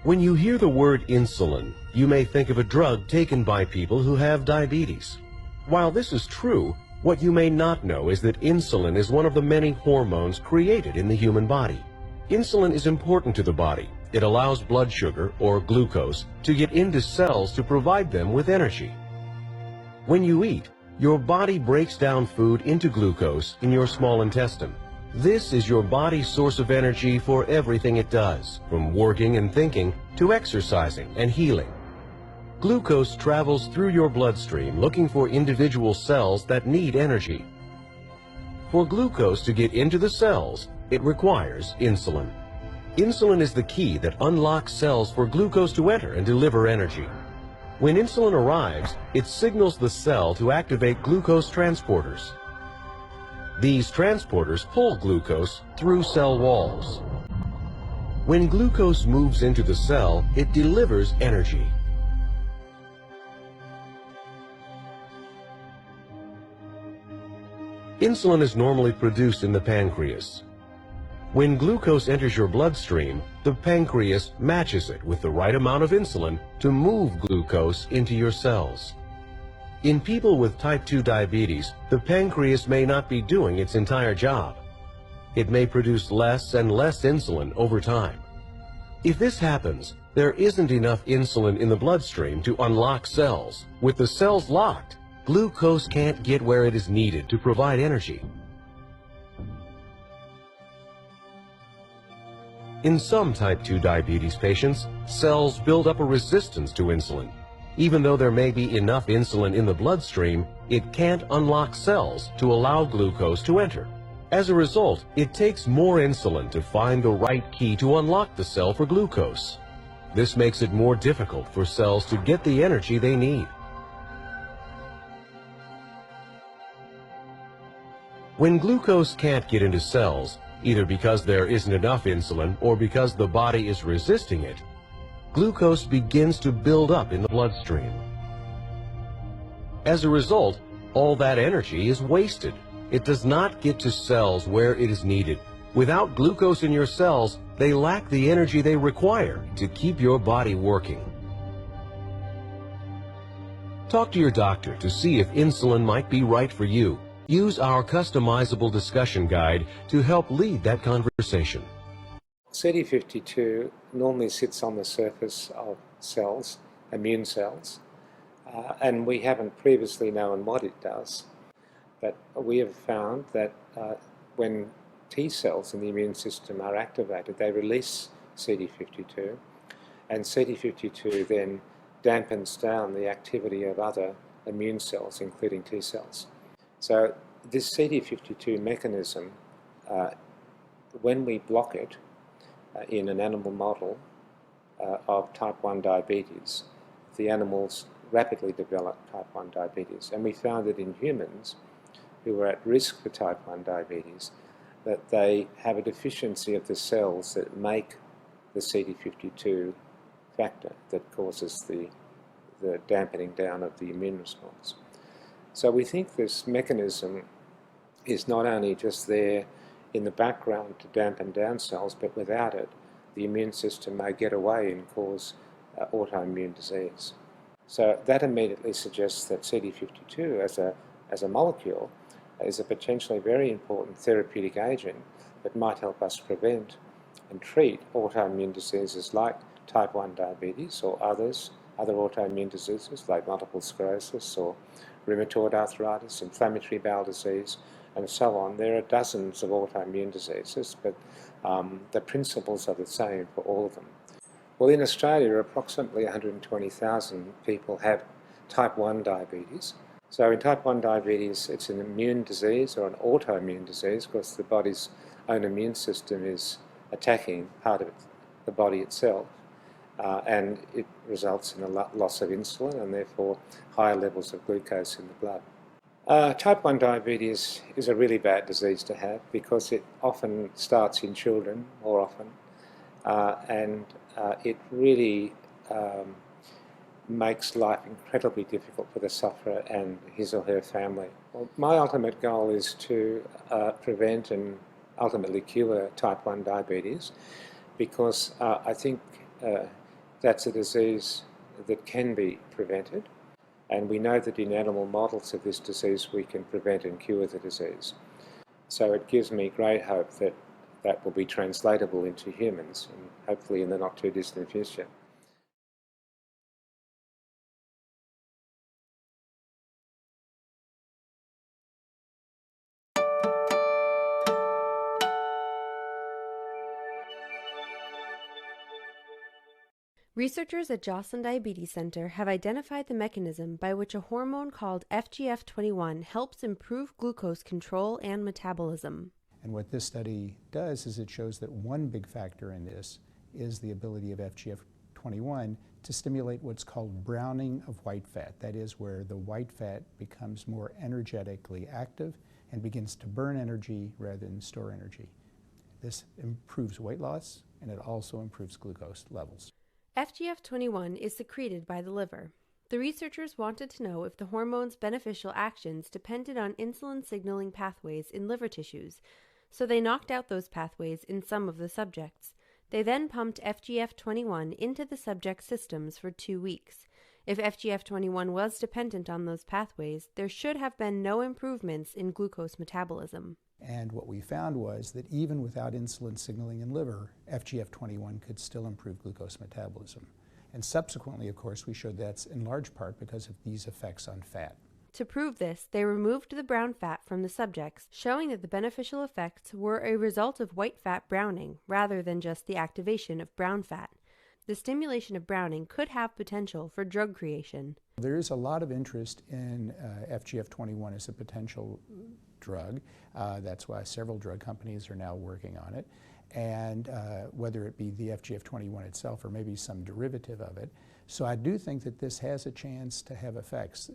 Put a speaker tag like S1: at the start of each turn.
S1: When you hear the word insulin, you may think of a drug taken by people who have diabetes. While this is true, what you may not know is that insulin is one of the many hormones created in the human body. Insulin is important to the body. It allows blood sugar, or glucose, to get into cells to provide them with energy. When you eat, your body breaks down food into glucose in your small intestine. This is your body's source of energy for everything it does, from working and thinking to exercising and healing. Glucose travels through your bloodstream looking for individual cells that need energy. For glucose to get into the cells, it requires insulin. Insulin is the key that unlocks cells for glucose to enter and deliver energy. When insulin arrives, it signals the cell to activate glucose transporters. These transporters pull glucose through cell walls. When glucose moves into the cell, it delivers energy. Insulin is normally produced in the pancreas. When glucose enters your bloodstream, the pancreas matches it with the right amount of insulin to move glucose into your cells. In people with type 2 diabetes, the pancreas may not be doing its entire job. It may produce less and less insulin over time. If this happens, there isn't enough insulin in the bloodstream to unlock cells. With the cells locked, glucose can't get where it is needed to provide energy. In some type 2 diabetes patients, cells build up a resistance to insulin. Even though there may be enough insulin in the bloodstream, it can't unlock cells to allow glucose to enter. As a result, it takes more insulin to find the right key to unlock the cell for glucose. This makes it more difficult for cells to get the energy they need. When glucose can't get into cells, either because there isn't enough insulin or because the body is resisting it, glucose begins to build up in the bloodstream. As a result, all that energy is wasted. It does not get to cells where it is needed. Without glucose in your cells, they lack the energy they require to keep your body working. Talk to your doctor to see if insulin might be right for you. Use our customizable discussion guide to help lead that conversation.
S2: CD52 normally sits on the surface of cells, immune cells, and we haven't previously known what it does. But we have found that when T cells in the immune system are activated, they release CD52, and CD52 then dampens down the activity of other immune cells, including T cells. So this CD52 mechanism, when we block it, in an animal model of type 1 diabetes, the animals rapidly develop type 1 diabetes. And we found that in humans who are at risk for type 1 diabetes, that they have a deficiency of the cells that make the CD52 factor that causes the dampening down of the immune response. So we think this mechanism is not only just there in the background to dampen down cells, but without it, the immune system may get away and cause autoimmune disease. So that immediately suggests that CD52 as a molecule is a potentially very important therapeutic agent that might help us prevent and treat autoimmune diseases like type 1 diabetes or other autoimmune diseases like multiple sclerosis or rheumatoid arthritis, inflammatory bowel disease, and so on. There are dozens of autoimmune diseases, but the principles are the same for all of them. Well, in Australia, approximately 120,000 people have type 1 diabetes. So in type 1 diabetes, it's an immune disease or an autoimmune disease because the body's own immune system is attacking part of the body itself. And it results in a loss of insulin and therefore higher levels of glucose in the blood. Type 1 diabetes is a really bad disease to have because it often starts in children, more often, and it really makes life incredibly difficult for the sufferer and his or her family. Well, my ultimate goal is to prevent and ultimately cure type 1 diabetes because I think That's a disease that can be prevented, and we know that in animal models of this disease we can prevent and cure the disease. So it gives me great hope that that will be translatable into humans, and hopefully in the not too distant future.
S3: Researchers at Joslin Diabetes Center have identified the mechanism by which a hormone called FGF21 helps improve glucose control and metabolism.
S4: And what this study does is it shows that one big factor in this is the ability of FGF21 to stimulate what's called browning of white fat. That is where the white fat becomes more energetically active and begins to burn energy rather than store energy. This improves weight loss, and it also improves glucose levels.
S3: FGF21 is secreted by the liver. The researchers wanted to know if the hormone's beneficial actions depended on insulin signaling pathways in liver tissues, so they knocked out those pathways in some of the subjects. They then pumped FGF21 into the subject's systems for 2 weeks. If FGF21 was dependent on those pathways, there should have been no improvements in glucose metabolism.
S4: And what we found was that even without insulin signaling in liver, FGF21 could still improve glucose metabolism. And subsequently, of course, we showed that's in large part because of these effects on fat.
S3: To prove this, they removed the brown fat from the subjects, showing that the beneficial effects were a result of white fat browning rather than just the activation of brown fat. The stimulation of browning could have potential for drug creation.
S4: There is a lot of interest in FGF21 as a potential drug. That's why several drug companies are now working on it. And whether it be the FGF21 itself or maybe some derivative of it. So I do think that this has a chance to have effects.